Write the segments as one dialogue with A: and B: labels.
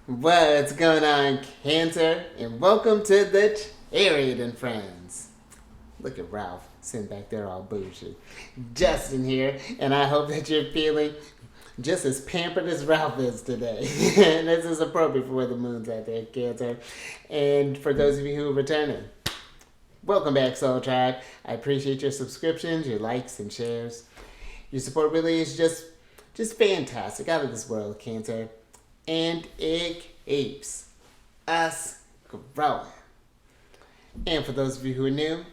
A: What's going on, Cancer? And welcome to the Chariot Friends. Look at Ralph sitting back there all bougie. Justin here, and I hope that you're feeling just as pampered as Ralph is today. And this is appropriate for where the moon's at there, Cancer. And for those of you who are returning, welcome back, Soul Tribe. I appreciate your subscriptions, your likes, and shares. Your support really is just fantastic, out of this world, Cancer. And it keeps us growing. And for those of you who are new,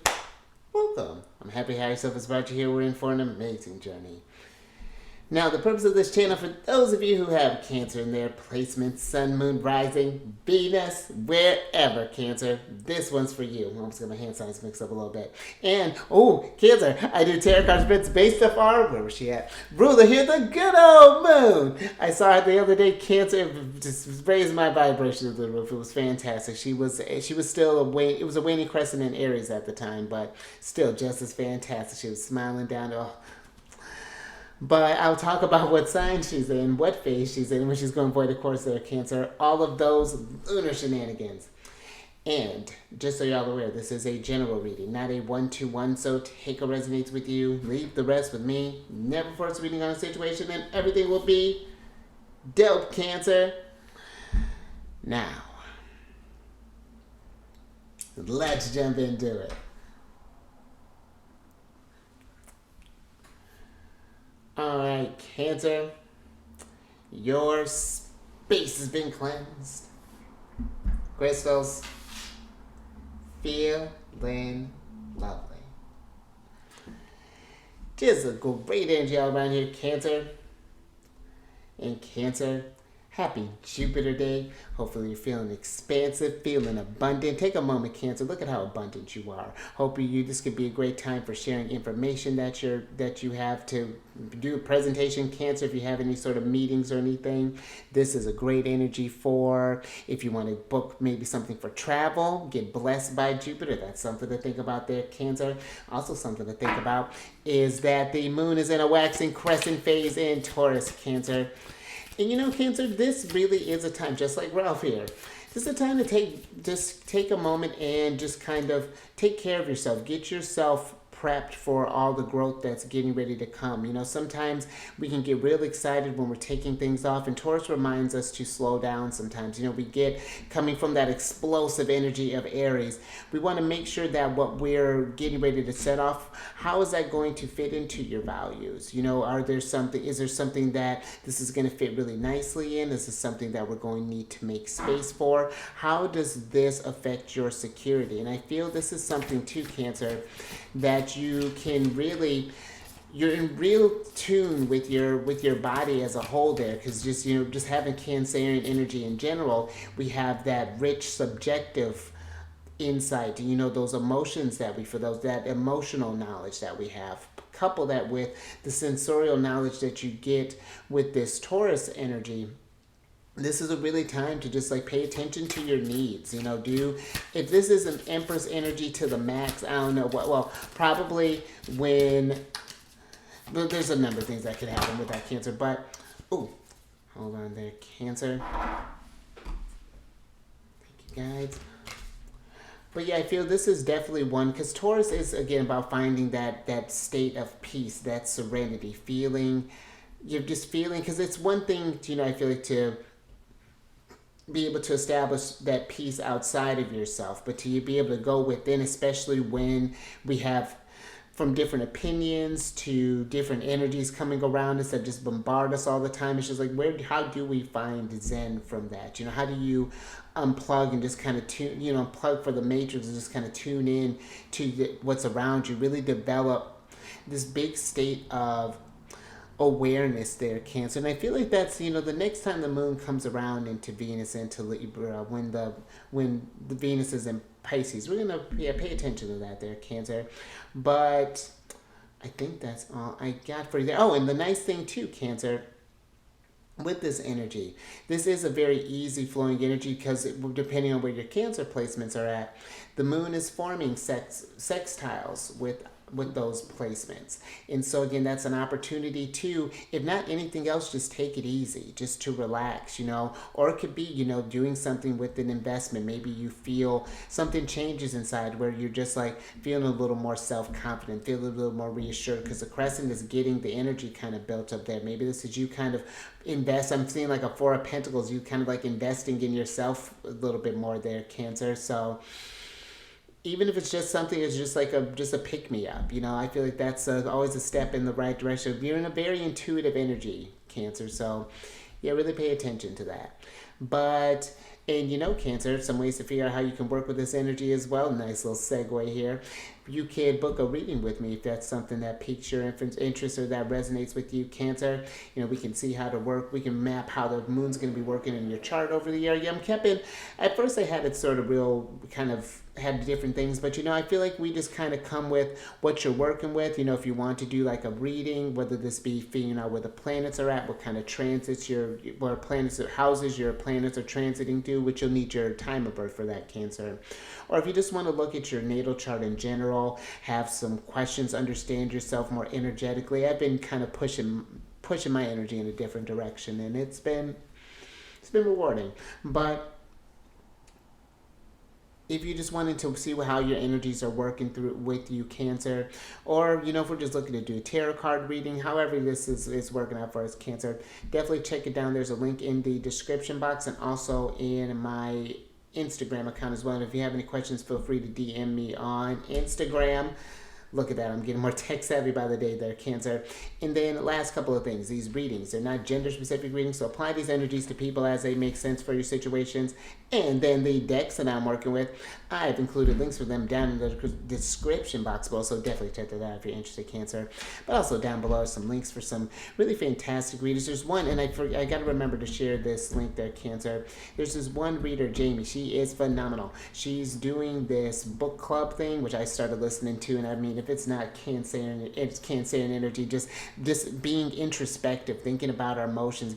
A: welcome. I'm happy to have yourself as brought you here. We're in for an amazing journey. Now, the purpose of this channel, for those of you who have Cancer in their placements, Sun, Moon, Rising, Venus, wherever, Cancer, this one's for you. I'm just going to my hand signs mixed up a little bit. And, Cancer, I do tarot card spreads based off our, where was she at? Ruler here, the good old moon. I saw her the other day, Cancer, just raised my vibration to the roof. It was fantastic. She was still it was a waning crescent in Aries at the time, but still just as fantastic. She was smiling down to But I'll talk about what sign she's in, what phase she's in, when she's going to avoid the course of their Cancer, all of those lunar shenanigans. And just so y'all aware, this is a general reading, not a one-to-one, so take what resonates with you, leave the rest with me. Never force reading on a situation, and everything will be dope, Cancer. Now, let's jump into it. Alright, Cancer, your space has been cleansed. Crystals, feeling lovely. Just a great energy all around here, Cancer. And Cancer, happy Jupiter Day. Hopefully you're feeling expansive, feeling abundant. Take a moment, Cancer. Look at how abundant you are. This could be a great time for sharing information that you have to do a presentation, Cancer. If you have any sort of meetings or anything, this is a great energy for. If you want to book maybe something for travel, get blessed by Jupiter. That's something to think about there, Cancer. Also something to think about is that the moon is in a waxing crescent phase in Taurus, Cancer. And Cancer, this really is a time, just like Ralph here, this is a time to take a moment and just kind of take care of yourself. Get yourself prepped for all the growth that's getting ready to come. Sometimes we can get really excited when we're taking things off, and Taurus reminds us to slow down sometimes. We get coming from that explosive energy of Aries. We want to make sure that what we're getting ready to set off, how is that going to fit into your values? Is there something that this is going to fit really nicely in? Is this something that we're going to need to make space for? How does this affect your security? And I feel this is something too, Cancer, that you can really, you're in real tune with your body as a whole there, because just having Cancerian energy in general, we have that rich subjective insight, those emotions that we feel, that emotional knowledge that we have. Couple that with the sensorial knowledge that you get with this Taurus energy. This is a really time to just pay attention to your needs. If this is an Empress energy to the max, I don't know what. Well, probably there's a number of things that could happen with that, Cancer. But hold on there, Cancer. Thank you, guys. But yeah, I feel this is definitely one, because Taurus is again about finding that state of peace, that serenity, you're just feeling, because it's one thing, I feel like to be able to establish that peace outside of yourself, but to be able to go within, especially when we have from different opinions to different energies coming around us that just bombard us all the time. It's just how do we find Zen from that? How do you unplug and just kind of tune, unplug for the matrix and just kind of tune in to what's around you, really develop this big state of awareness there, Cancer. And I feel like that's, the next time the moon comes around into Venus, into Libra, when the Venus is in Pisces, we're gonna pay attention to that there, Cancer. But I think that's all I got for you there. And the nice thing too, Cancer, with this energy, this is a very easy flowing energy, because depending on where your Cancer placements are at, the moon is forming sextiles with placements. And so again, that's an opportunity to, if not anything else, just take it easy, just to relax, or it could be, doing something with an investment. Maybe you feel something changes inside where you're just like feeling a little more self-confident, feeling a little more reassured, because the crescent is getting the energy kind of built up there. Maybe this is you kind of invest. I'm seeing like a Four of Pentacles, you kind of like investing in yourself a little bit more there, Cancer. So even if it's just something that's just like a pick me up, I feel like that's always a step in the right direction. You're in a very intuitive energy, Cancer, so yeah, really pay attention to that. But, and Cancer, some ways to figure out how you can work with this energy as well. Nice little segue here. You can book a reading with me if that's something that piques your interest or that resonates with you, Cancer. We can see how to work. We can map how the moon's going to be working in your chart over the year. Yeah, at first I had it sort of real kind of had different things, but I feel like we just kind of come with what you're working with. If you want to do like a reading, whether this be figuring out where the planets are at, what kind of transits where planets or houses your planets are transiting to, which you'll need your time of birth for that, Cancer. Or if you just want to look at your natal chart in general, have some questions, understand yourself more energetically. I've been kind of pushing my energy in a different direction, and it's been rewarding. But if you just wanted to see how your energies are working through with you, Cancer, or if we're just looking to do a tarot card reading, however this is working out for us, Cancer, definitely check it down. There's a link in the description box and also in my Instagram account as well. And if you have any questions, feel free to DM me on Instagram. Look at that, I'm getting more tech savvy by the day there, Cancer. And then the last couple of things, these readings, they're not gender specific readings, so apply these energies to people as they make sense for your situations. And then the decks that I'm working with, I've included links for them down in the description box below, so definitely check that out if you're interested, Cancer. But also down below are some links for some really fantastic readers. There's one, and I got to remember to share this link there, Cancer. There's this one reader, Jamie. She is phenomenal. She's doing this book club thing, which I started listening to, and I mean, if it's not Cancerian, it's Cancerian energy, just being introspective, thinking about our emotions,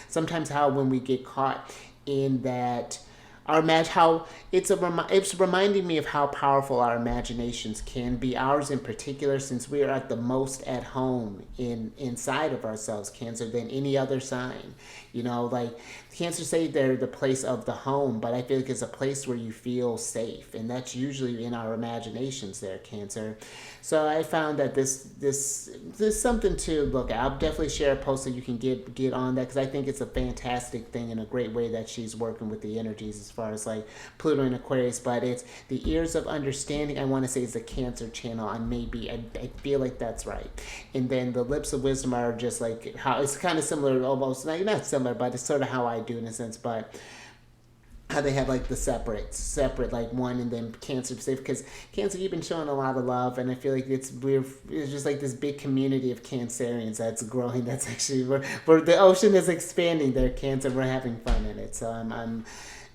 A: sometimes how when we get caught in that, how it's reminding me of how powerful our imaginations can be, ours in particular, since we are at the most at home inside of ourselves, Cancer, than any other sign. Like Cancer say they're the place of the home, but I feel like it's a place where you feel safe, and that's usually in our imaginations there, Cancer. So I found that this is something to look at. I'll definitely share a post so you can get on that, because I think it's a fantastic thing and a great way that she's working with the energies as far as like Pluto and Aquarius. But it's the Ears of Understanding, I want to say, is the Cancer channel, and maybe I feel like that's right. And then the Lips of Wisdom are just like how it's kind of similar, almost not similar, but it's sort of how I do in a sense, but how they have like the separate like one, and then Cancer specific, because Cancer, you've been showing a lot of love, and I feel like it's just like this big community of Cancerians that's growing. That's actually where the ocean is expanding there, Cancer. We're having fun in it, so I'm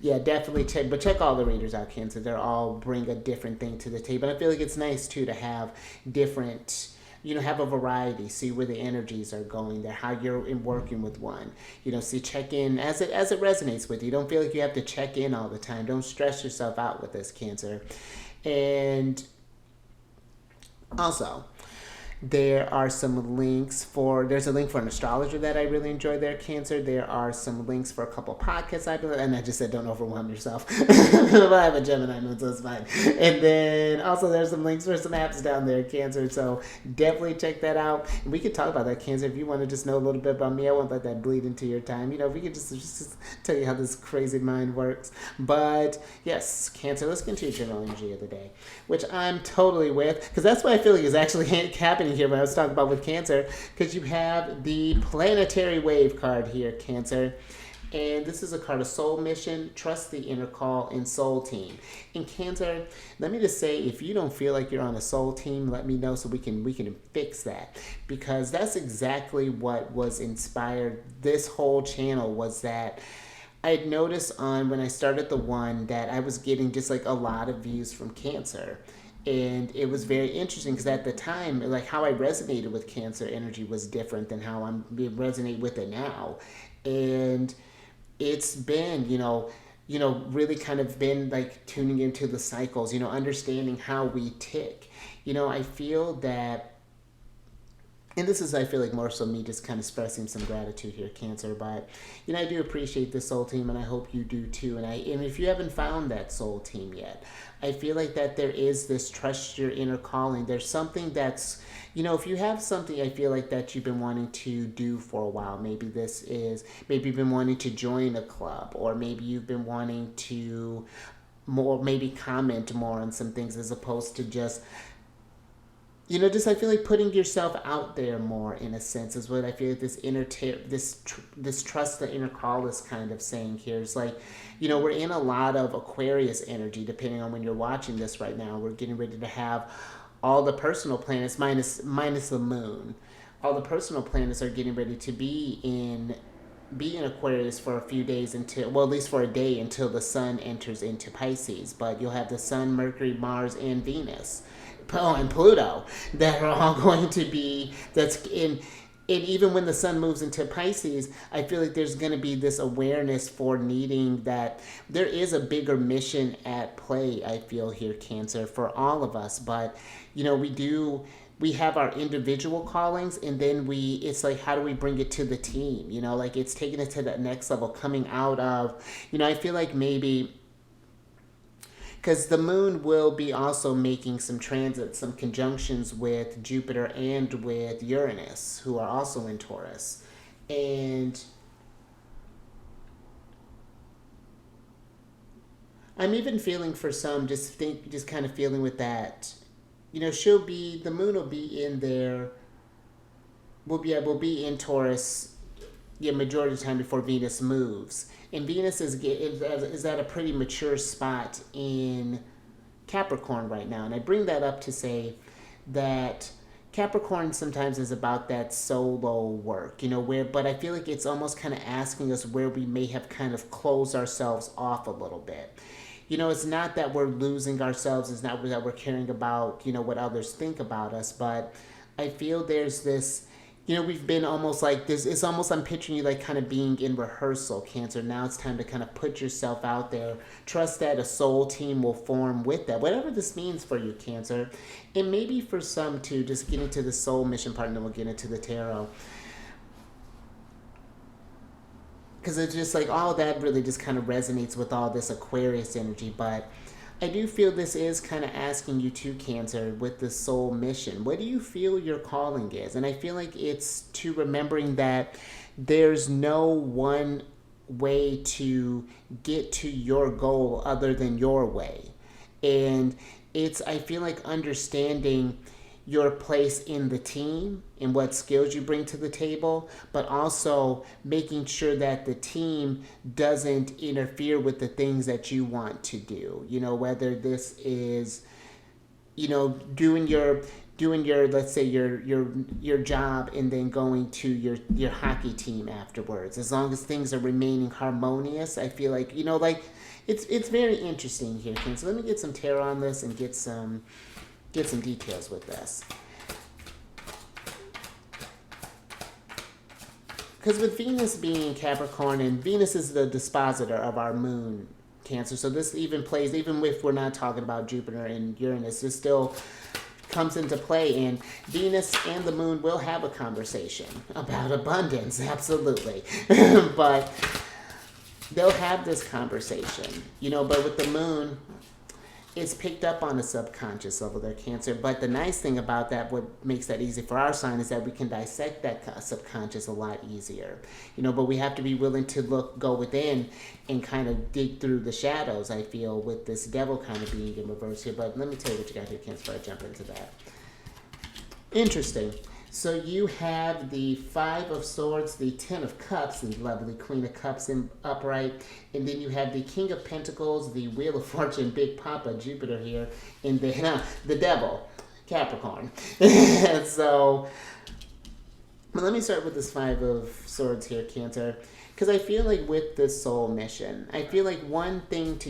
A: yeah, definitely check all the readers out, Cancer. They're all bring a different thing to the table. I feel like it's nice too to have different, have a variety, see where the energies are going there, how you're working with one, see, check in as it resonates with you. Don't feel like you have to check in all the time. Don't stress yourself out with this, Cancer. And also, there's a link for an astrologer that I really enjoy there, Cancer. There are some links for a couple podcasts and I just said don't overwhelm yourself. I have a Gemini moon, so it's fine. And then also there's some links for some apps down there, Cancer, so definitely check that out. And we could talk about that, Cancer, if you want to just know a little bit about me. I won't let that bleed into your time. We could just tell you how this crazy mind works. But yes, Cancer, let's get into your general energy of the day, which I'm totally with, because that's what I feel like is actually happening here when I was talking about with Cancer, because you have the planetary wave card here, Cancer. And this is a card of soul mission, trust the inner call, and soul team. And Cancer, let me just say, if you don't feel like you're on a soul team, let me know so we can fix that. Because that's exactly what was inspired this whole channel, was that I had noticed when I started the one that I was getting just like a lot of views from Cancer. And it was very interesting because at the time, like how I resonated with Cancer energy was different than how resonate with it now. And it's been, really kind of been like tuning into the cycles, understanding how we tick. I feel that, and this is, I feel like, more so me just kind of expressing some gratitude here, Cancer. But I do appreciate this soul team, and I hope you do too. And if you haven't found that soul team yet, I feel like that there is this trust your inner calling. There's something that's, if you have something, I feel like that you've been wanting to do for a while. Maybe you've been wanting to join a club, or maybe you've been wanting to maybe comment more on some things as opposed to just just, I feel like putting yourself out there more, in a sense, is what I feel like this trust the inner call is kind of saying here. It's like, we're in a lot of Aquarius energy, depending on when you're watching this right now. We're getting ready to have all the personal planets minus the moon. All the personal planets are getting ready to be in Aquarius for a few days, until, well, at least for a day, until the sun enters into Pisces. But you'll have the sun, Mercury, Mars, and Venus, and Pluto, that are all going to be, that's in. And even when the sun moves into Pisces, I feel like there's going to be this awareness for needing that there is a bigger mission at play, I feel here, Cancer, for all of us. But we have our individual callings, and then it's like, how do we bring it to the team? Like, it's taking it to that next level, coming out of, I feel like maybe, because the moon will be also making some transits, some conjunctions with Jupiter and with Uranus, who are also in Taurus. And I'm even feeling for some, just kind of feeling with that, the moon will be in there, will be in Taurus, majority of the time before Venus moves. And Venus is at a pretty mature spot in Capricorn right now. And I bring that up to say that Capricorn sometimes is about that solo work, but I feel like it's almost kind of asking us where we may have kind of closed ourselves off a little bit. It's not that we're losing ourselves. It's not that we're caring about, what others think about us. But I feel there's this, we've been almost like this. It's almost, I'm picturing you like kind of being in rehearsal, Cancer. Now it's time to kind of put yourself out there. Trust that a soul team will form with that. Whatever this means for you, Cancer. And maybe for some too, just get into the soul mission part, and then we'll get into the tarot. Because it's just like all that really just kind of resonates with all this Aquarius energy. But I do feel this is kind of asking you to, Cancer, with the soul mission. What do you feel your calling is? And I feel like it's to remembering that there's no one way to get to your goal other than your way. And I feel like understanding your place in the team and what skills you bring to the table, but also making sure that the team doesn't interfere with the things that you want to do. Whether this is, doing your let's say your job, and then going to your hockey team afterwards. As long as things are remaining harmonious, I feel like, it's very interesting here, Ken. So let me get some tarot on this and get some details with this. Because with Venus being in Capricorn, and Venus is the dispositor of our moon, Cancer, so this even plays, even if we're not talking about Jupiter and Uranus, this still comes into play. And Venus and the moon will have a conversation about abundance, absolutely. But they'll have this conversation, but with the moon, it's picked up on a subconscious level there, Cancer. But the nice thing about that, what makes that easy for our sign, is that we can dissect that subconscious a lot easier. But we have to be willing to go within and kind of dig through the shadows, I feel, with this devil kind of being in reverse here. But let me tell you what you got here, Cancer, before I jump into that. Interesting. So you have the Five of Swords, the Ten of Cups, the lovely Queen of Cups in upright, and then you have the King of Pentacles, the Wheel of Fortune, Big Papa, Jupiter here, and then the Devil, Capricorn. So, let me start with this Five of Swords here, Cancer, because I feel like with this soul mission, I feel like one thing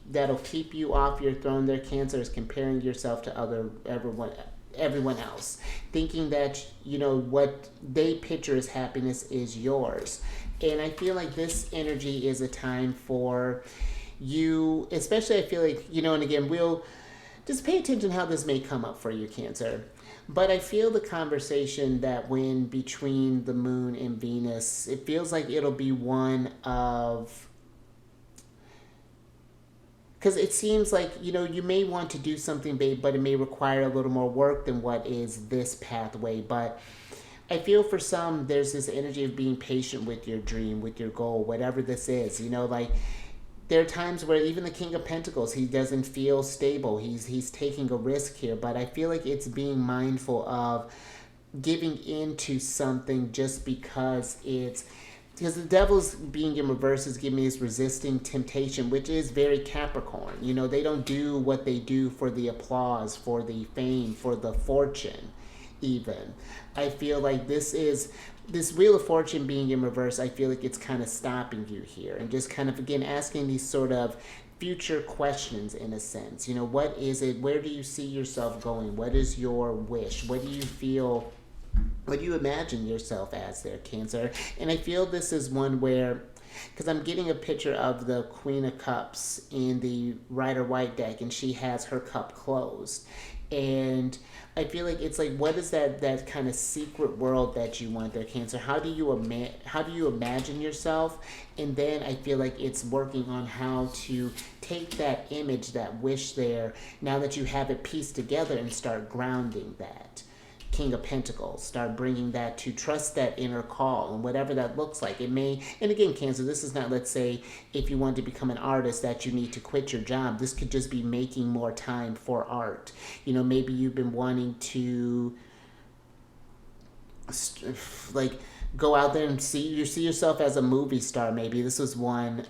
A: that'll keep you off your throne there, Cancer, is comparing yourself to everyone else, thinking that what they picture as happiness is yours. And I feel like this energy is a time for you, especially I feel like, and again, we'll just pay attention how this may come up for you, Cancer. But I feel the conversation that when between the moon and Venus, it feels like it'll be one of, because it seems like, you may want to do something big, but it may require a little more work than what is this pathway. But I feel for some, there's this energy of being patient with your dream, with your goal, whatever this is. Like there are times where even the King of Pentacles, he doesn't feel stable. He's taking a risk here, but I feel like it's being mindful of giving into something just because the devil's being in reverse is giving me this resisting temptation, which is very Capricorn. They don't do what they do for the applause, for the fame, for the fortune, even. I feel like this Wheel of Fortune being in reverse, I feel like it's kind of stopping you here and just kind of, again, asking these sort of future questions in a sense. What is it? Where do you see yourself going? What is your wish? What do you feel? What do you imagine yourself as there, Cancer? And I feel this is one where, because I'm getting a picture of the Queen of Cups in the Rider-Waite deck, and she has her cup closed. And I feel like it's like, what is that kind of secret world that you want there, Cancer? How do you imagine yourself? And then I feel like it's working on how to take that image, that wish there, now that you have it pieced together, and start grounding that. King of Pentacles, start bringing that to trust that inner call, and whatever that looks like. It may, and again, Cancer, this is not, let's say, if you want to become an artist that you need to quit your job. This could just be making more time for art. Maybe you've been wanting to like go out there and see yourself as a movie star. Maybe this was one.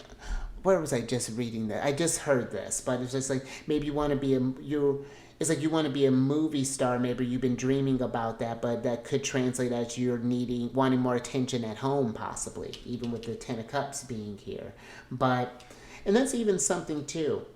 A: Where was I just reading that? I just heard this, but it's just like maybe you want to be it's like you want to be a movie star. Maybe you've been dreaming about that, but that could translate as you're wanting more attention at home, possibly, even with the Ten of Cups being here. And that's even something too.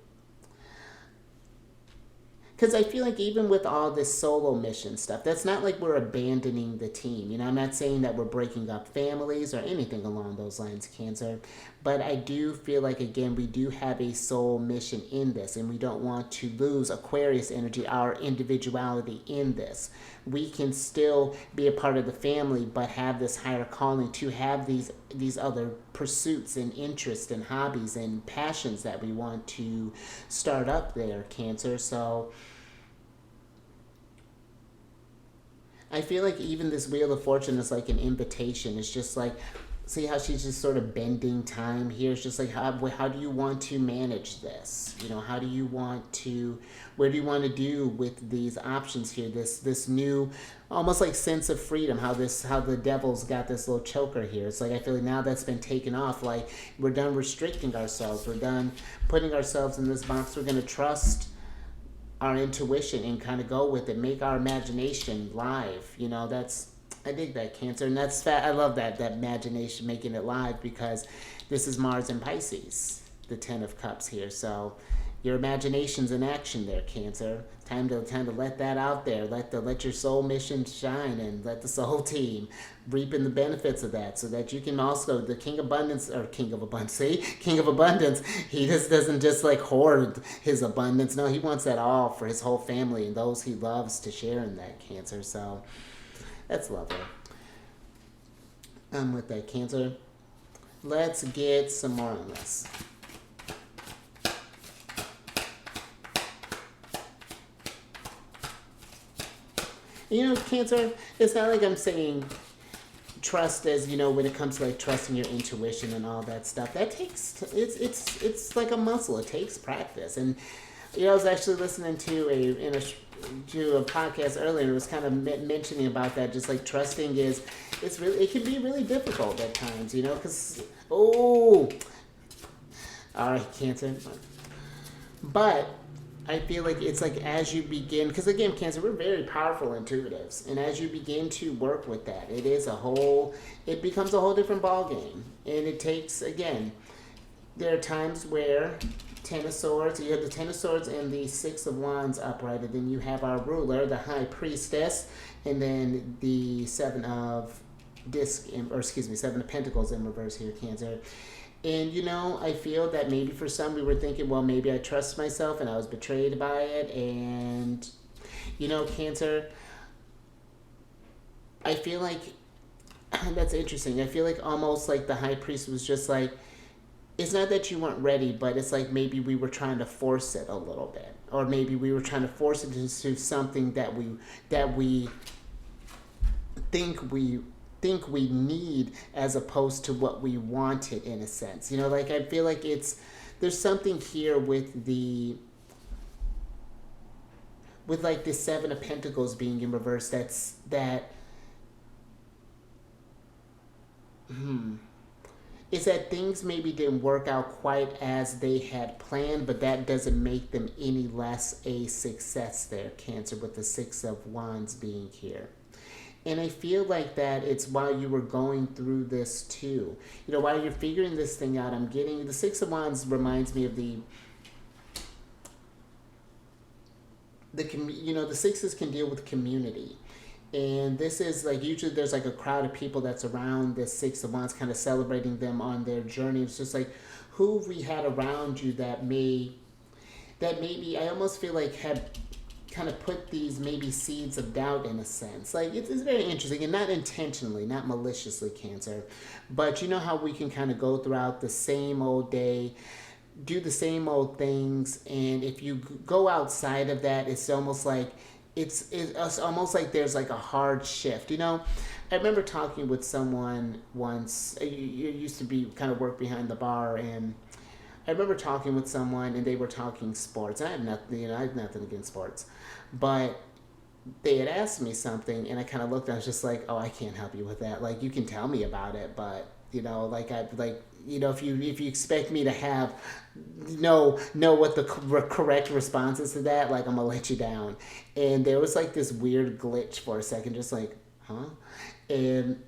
A: Because I feel like even with all this solo mission stuff, that's not like we're abandoning the team. I'm not saying that we're breaking up families or anything along those lines, Cancer. But I do feel like, again, we do have a soul mission in this, and we don't want to lose Aquarius energy, our individuality in this. We can still be a part of the family, but have this higher calling to have these other pursuits and interests and hobbies and passions that we want to start up there, Cancer. So I feel like even this Wheel of Fortune is like an invitation. It's just like, see how she's just sort of bending time here? It's just like, how do you want to manage this? How do you want to, where do you want to do with these options here? This new, almost like sense of freedom, how the devil's got this little choker here. It's like, I feel like now that's been taken off, like we're done restricting ourselves. We're done putting ourselves in this box. We're going to trust our intuition and kind of go with it, make our imagination live. I dig that, Cancer, and that's I love that imagination, making it live, because this is Mars in Pisces, the Ten of Cups here. So your imagination's in action there, Cancer. Time to let that out there. Let your soul mission shine, and let the soul team reaping the benefits of that, so that you can also, the King of Abundance, he just doesn't just like hoard his abundance. No, he wants that all for his whole family and those he loves to share in that, Cancer. So that's lovely. I'm with that, Cancer. Let's get some more on this. Cancer, it's not like I'm saying trust as, when it comes to like trusting your intuition and all that stuff. That takes, it's like a muscle. It takes practice. And, I was actually listening to a podcast earlier, and it was kind of mentioning about that, just like trusting it can be really difficult at times, because, all right, Cancer. But I feel like it's like as you begin, because again, Cancer, we're very powerful intuitives, and as you begin to work with that, it becomes a whole different ball game. And it takes, again, there are times where Ten of Swords, you have the Ten of Swords and the Six of Wands upright, and then you have our ruler, the High Priestess, and then the Seven of Pentacles in reverse here, Cancer. And I feel that maybe for some we were thinking, well, maybe I trust myself and I was betrayed by it. And, Cancer, I feel like that's interesting. I feel like almost like the high priest was just like, it's not that you weren't ready, but it's like maybe we were trying to force it a little bit. Or maybe we were trying to force it into something that we think we need as opposed to what we wanted in a sense. Like I feel like there's something here with like the Seven of Pentacles being in reverse is that things maybe didn't work out quite as they had planned, but that doesn't make them any less a success there, Cancer, with the Six of Wands being here. And I feel like that it's while you were going through this too. While you're figuring this thing out, I'm getting the Six of Wands reminds me of the sixes can deal with community. And this is like usually there's like a crowd of people that's around this Six of Wands, kind of celebrating them on their journey. It's just like who we had around you that maybe I almost feel like had kind of put these maybe seeds of doubt in a sense. Like it's very interesting, and not intentionally, not maliciously, Cancer. But you know how we can kind of go throughout the same old day, do the same old things, and if you go outside of that, it's almost like it's almost like there's like a hard shift. I remember talking with someone once. You used to be kind of work behind the bar, and I remember talking with someone, and they were talking sports. I have nothing, I have nothing against sports, but they had asked me something, and I kind of looked. I was just like, "Oh, I can't help you with that. Like, you can tell me about it, but like if you expect me to have know what the correct response is to that, like I'm gonna let you down." And there was like this weird glitch for a second, just like, huh? And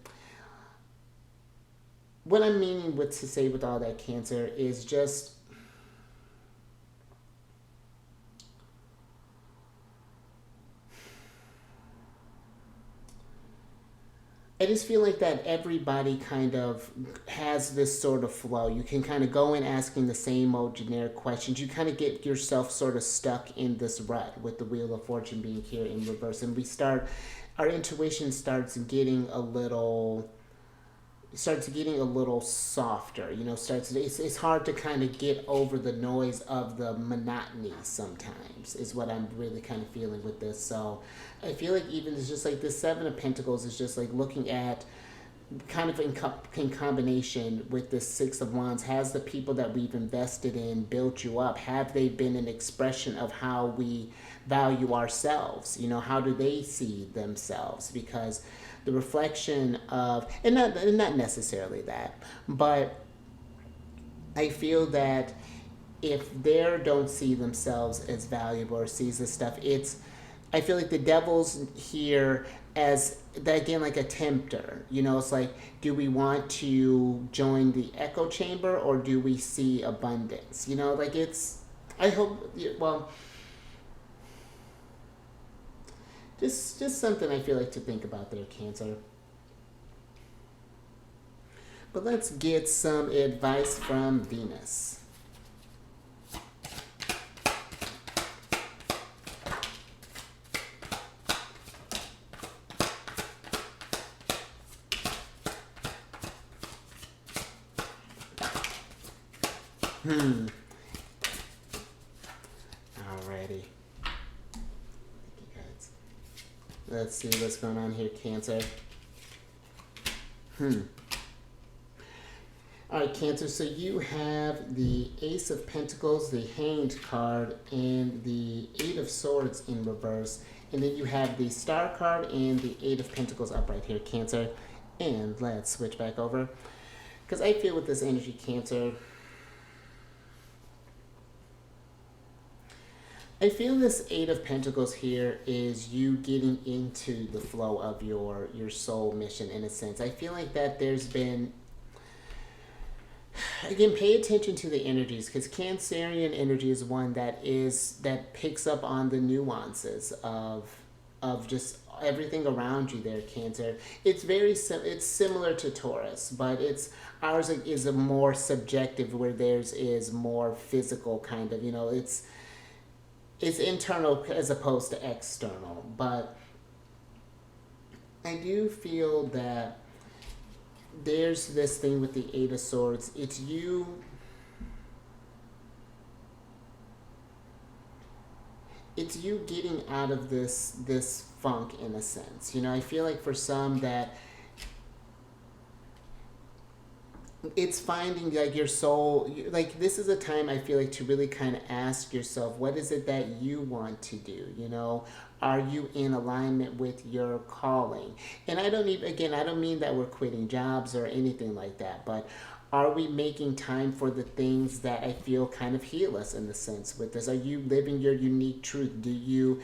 A: what I'm meaning to say with all that, Cancer, is just I just feel like that everybody kind of has this sort of flow. You can kind of go in asking the same old generic questions. You kind of get yourself sort of stuck in this rut with the Wheel of Fortune being here in reverse. And our intuition starts getting a little softer. It's hard to kind of get over the noise of the monotony sometimes, is what I'm really kind of feeling with this. So I feel like even it's just like this Seven of Pentacles is just like looking at kind of in combination with the Six of Wands. Has the people that we've invested in built you up? Have they been an expression of how we value ourselves? How do they see themselves? Because the reflection of, and not necessarily that, but I feel that if they don't see themselves as valuable or sees this stuff, I feel like the devil's here as again like a tempter. It's like, do we want to join the echo chamber or do we see abundance? Like I hope, well, just something I feel like to think about there, Cancer. But let's get some advice from Venus. Alrighty. Let's see what's going on here, Cancer. Alright, Cancer, so you have the Ace of Pentacles, the Hanged card, and the Eight of Swords in reverse. And then you have the Star card and the Eight of Pentacles upright here, Cancer. And let's switch back over. Because I feel with this energy, Cancer, I feel this Eight of Pentacles here is you getting into the flow of your soul mission in a sense. I feel like that there's been, again, pay attention to the energies, because Cancerian energy is one that picks up on the nuances of of just everything around you there, Cancer. It's similar to Taurus, but it's ours is a more subjective, where theirs is more physical kind of, it's internal as opposed to external. But I do feel that there's this thing with the Eight of Swords. It's you getting out of this funk, in a sense. I feel like for some that it's finding like your soul, like this is a time I feel like to really kind of ask yourself, what is it that you want to do? Are you in alignment with your calling? And I don't mean that we're quitting jobs or anything like that, but are we making time for the things that I feel kind of heal us, in the sense with this? Are you living your unique truth? Do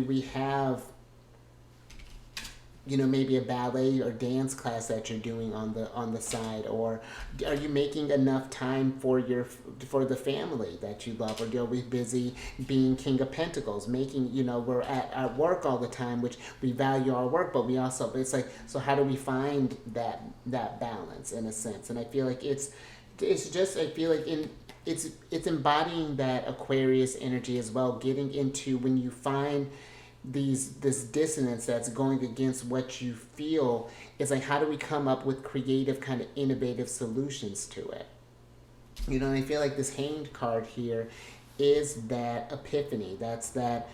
A: we have, maybe a ballet or dance class that you're doing on the side, or are you making enough time for the family that you love, or are we busy being King of Pentacles, making, we're at work all the time, which we value our work, but we also, it's like, so how do we find that balance, in a sense? And I feel like it's just, I feel like it's embodying that Aquarius energy as well, getting into when you find this dissonance that's going against what you feel. It's like, how do we come up with creative, kind of innovative solutions to it? And I feel like this Hanged card here is that epiphany. That's that.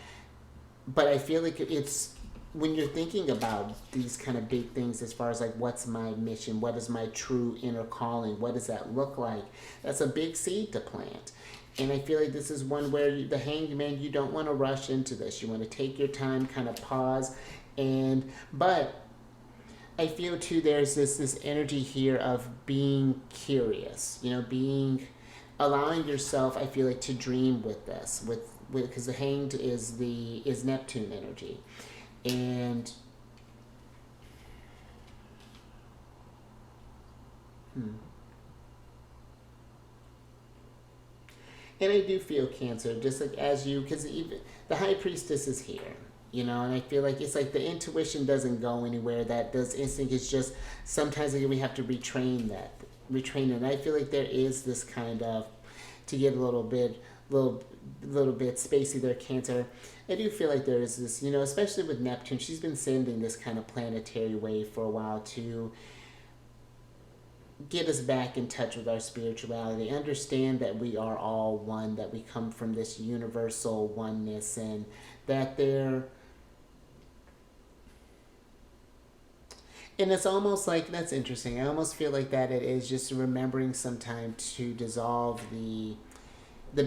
A: But I feel like it's when you're thinking about these kind of big things, as far as like, what's my mission? What is my true inner calling? What does that look like? That's a big seed to plant. And I feel like this is one where the Hanged Man, you don't want to rush into this. You want to take your time, kind of pause. But I feel too, there's this energy here of being curious, allowing yourself, I feel like, to dream with this, because the Hanged is Neptune energy. And And I do feel, Cancer, just like as you, because even the High Priestess is here, and I feel like it's like the intuition doesn't go anywhere. That does instinct. It's just sometimes like we have to retrain it. And I feel like there is this kind of, to get a little bit spacey there, Cancer. I do feel like there is this, especially with Neptune, she's been sending this kind of planetary wave for a while to get us back in touch with our spirituality, understand that we are all one, that we come from this universal oneness, and that and it's almost like, that's interesting, I almost feel like that it is just remembering sometime to dissolve the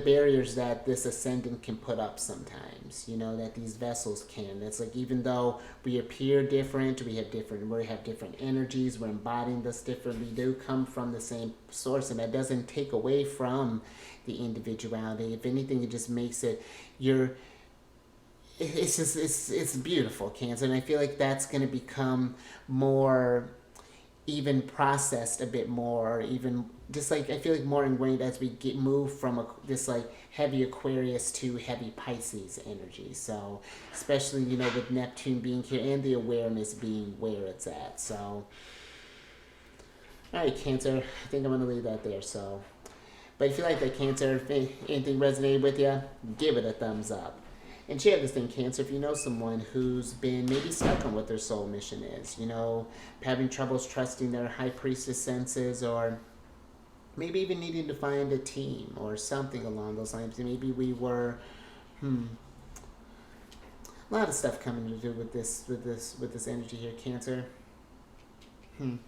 A: barriers that this ascendant can put up sometimes, that these vessels can. It's like, even though we appear different, we have different energies, we're embodying this different, we do come from the same source, and that doesn't take away from the individuality. If anything, it just makes it, it's beautiful, Cancer. And I feel like that's going to become more even processed a bit more, even just like, I feel like more ingrained as we move from this like heavy Aquarius to heavy Pisces energy. So especially, with Neptune being here and the awareness being where it's at. So, all right, Cancer, I think I'm going to leave that there. So, but if you like that, Cancer, if anything resonated with you, give it a thumbs up. And share this thing, Cancer, if you know someone who's been maybe stuck on what their soul mission is, having troubles trusting their High Priestess senses, or maybe even needing to find a team or something along those lines. Maybe we were, a lot of stuff coming to do with this energy here, Cancer. And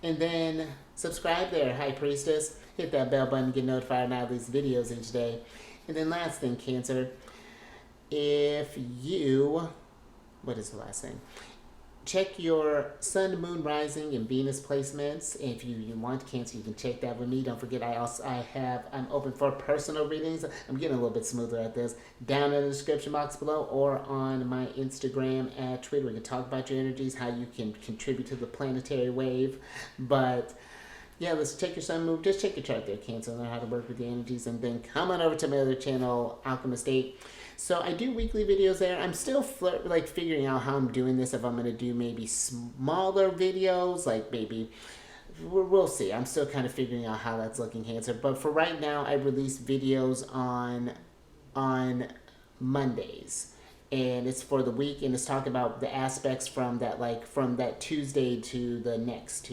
A: then subscribe there, High Priestess. Hit that bell button to get notified when I release videos each day. And then last thing, Cancer, if you, what is the last thing? Check your Sun, Moon, Rising, and Venus placements. If you want, Cancer, you can check that with me. Don't forget, I'm open for personal readings. I'm getting a little bit smoother at this. Down in the description box below, or on my Instagram at Twitter. We can talk about your energies, how you can contribute to the planetary wave. But yeah, let's check your sun move. Just check your chart there, Cancer. Learn how to work with the energies, and then come on over to my other channel, Alchemist 8. So I do weekly videos there. I'm still figuring out how I'm doing this. If I'm gonna do maybe smaller videos, like maybe we'll see. I'm still kind of figuring out how that's looking, Cancer. But for right now, I release videos on Mondays, and it's for the week, and it's talking about the aspects from that Tuesday to the next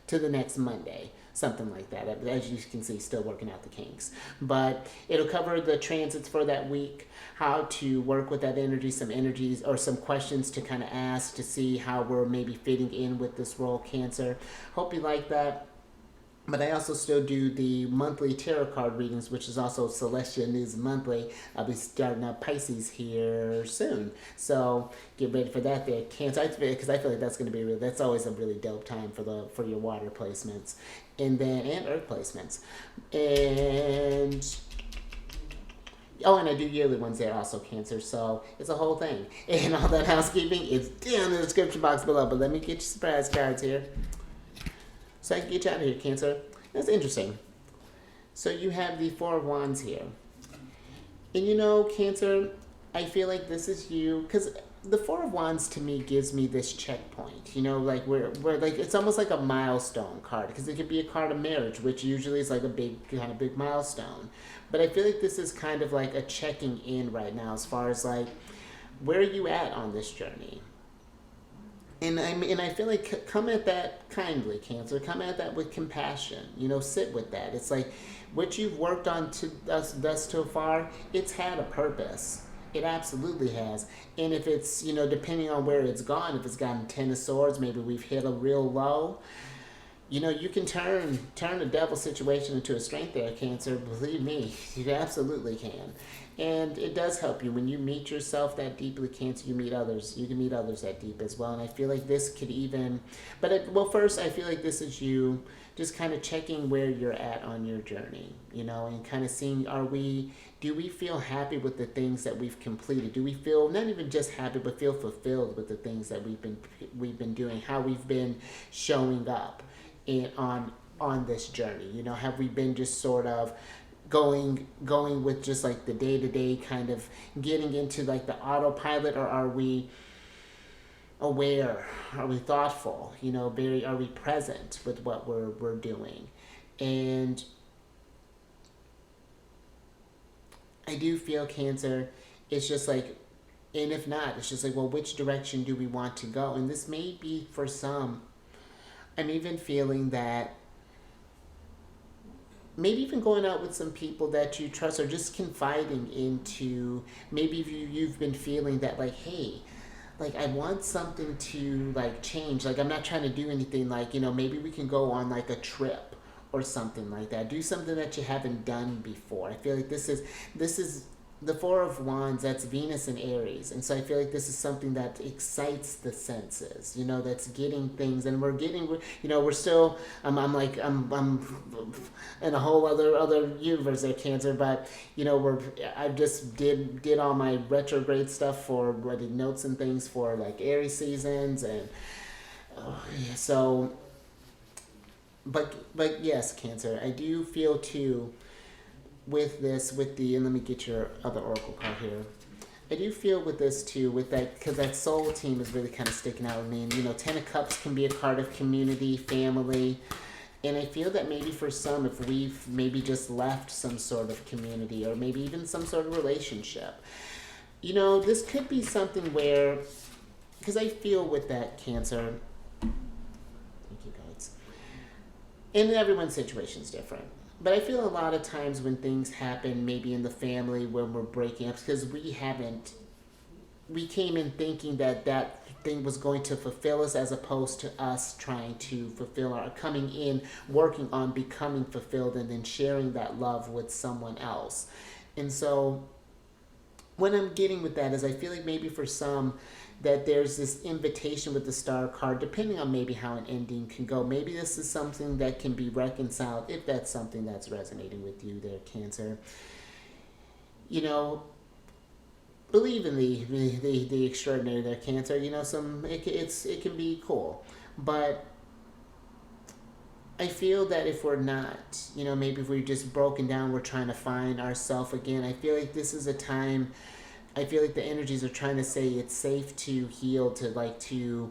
A: to the next Monday, something like that. As you can see, still working out the kinks, but it'll cover the transits for that week, how to work with that energy, some energies or some questions to kind of ask to see how we're maybe fitting in with this role, Cancer. Hope you like that. But I also still do the monthly tarot card readings, which is also Celestial News Monthly. I'll be starting up Pisces here soon, so get ready for that there, Cancer. Because I feel like that's going to be that's always a really dope time for your water placements, and earth placements, and and I do yearly ones there also, Cancer. So it's a whole thing, and all that housekeeping is down in the description box below. But let me get your surprise cards here, so I can get you out of here, Cancer. That's interesting. So you have the Four of Wands here. And Cancer, I feel like this is you, because the Four of Wands to me gives me this checkpoint. Like we're like, it's almost like a milestone card, because it could be a card of marriage, which usually is like a big milestone. But I feel like this is kind of like a checking in right now, as far as like, where are you at on this journey? And I feel like come at that kindly, Cancer. Come at that with compassion. Sit with that. It's like what you've worked on thus so far. It's had a purpose. It absolutely has. And if it's depending on where it's gone, if it's gotten Ten of Swords, maybe we've hit a real low. You can turn a devil situation into a strength there, Cancer. Believe me, you absolutely can. And it does help you when you meet yourself that deeply, Cancer. You meet others. You can meet others that deep as well. And I feel like this could even, first I feel like this is you just kind of checking where you're at on your journey, and kind of seeing, do we feel happy with the things that we've completed? Do we feel not even just happy, but feel fulfilled with the things that we've been doing? How we've been showing up on this journey? Have we been just sort of going with just like the day-to-day kind of getting into like the autopilot, or are we aware? Are we thoughtful? Are we present with what we're doing? And I do feel, Cancer, it's just like, and if not, it's just like, well, which direction do we want to go? And this may be for some, I'm even feeling that maybe even going out with some people that you trust, or just confiding into, maybe if you've been feeling that like, hey, like I want something to like change, like I'm not trying to do anything, like maybe we can go on like a trip or something like that. Do something that you haven't done before. I feel like this is the Four of Wands. That's Venus and Aries, and so I feel like this is something that excites the senses. That's getting things, and we're still. I'm in a whole other universe there, Cancer. But I just did all my retrograde stuff for writing notes and things for like Aries seasons, and so. But yes, Cancer, I do feel too, with and let me get your other oracle card here. I do feel with this too, with that, because that soul team is really kind of sticking out with me. And, Ten of Cups can be a card of community, family. And I feel that maybe for some, if we've maybe just left some sort of community, or maybe even some sort of relationship, this could be something where, because I feel with that, Cancer, and everyone's situation is different. But I feel a lot of times when things happen, maybe in the family, when we're breaking up, because we came in thinking that thing was going to fulfill us, as opposed to us trying to fulfill coming in, working on becoming fulfilled, and then sharing that love with someone else. And so what I'm getting with that is, I feel like maybe for some, that there's this invitation with the Star card, depending on maybe how an ending can go. Maybe this is something that can be reconciled, if that's something that's resonating with you there, Cancer. Believe in the extraordinary there, Cancer. It can be cool. But I feel that if we're not, maybe if we're just broken down, we're trying to find ourselves again. I feel like this is a time, I feel like the energies are trying to say it's safe to heal, to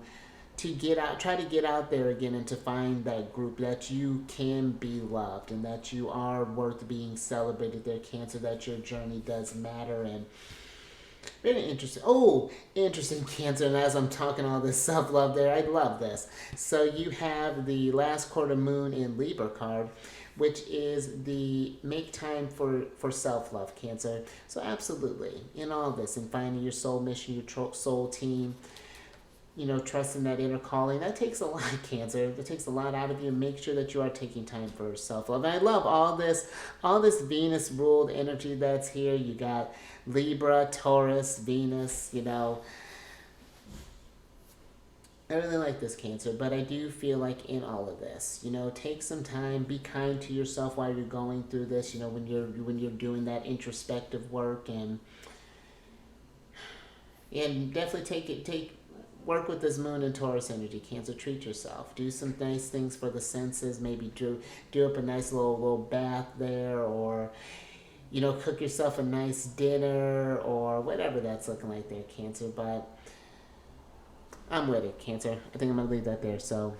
A: get out, try to get out there again and to find that group, that you can be loved and that you are worth being celebrated there, Cancer, that your journey does matter. And very interesting. Oh, interesting, Cancer. And as I'm talking all this self-love there, I love this. So you have the last quarter moon in Libra card, which is the make time for self-love, Cancer. So absolutely, in all this, in finding your soul mission, your soul team, trusting that inner calling, that takes a lot, Cancer. That takes a lot out of you. Make sure that you are taking time for self-love. And I love all this Venus ruled energy that's here. You got Libra, Taurus, Venus, I really like this, Cancer, but I do feel like in all of this, take some time, be kind to yourself while you're going through this, when you're doing that introspective work, and definitely work with this moon and Taurus energy, Cancer. Treat yourself. Do some nice things for the senses. Maybe do up a nice little bath there, or cook yourself a nice dinner, or whatever that's looking like there, Cancer. But I'm with it, Cancer. I think I'm gonna leave that there. So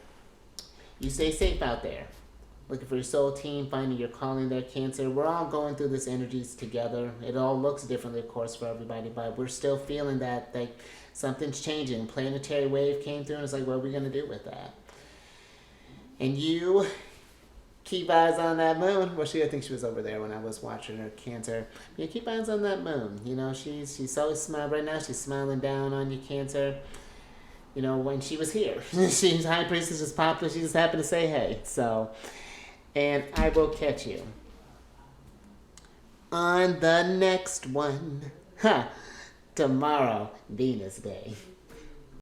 A: you stay safe out there. Looking for your soul team, finding your calling there, Cancer. We're all going through this energies together. It all looks differently, of course, for everybody, but we're still feeling that something's changing. Planetary wave came through, and it's like, what are we going to do with that? And you keep eyes on that moon. Well, I think she was over there when I was watching her, Cancer. Yeah, keep eyes on that moon. She's always smiling. Right now, she's smiling down on you, Cancer. When she was here. She's High Priestess, just popped up. She just happened to say hey. So, and I will catch you on the next one. Tomorrow, Venus Day.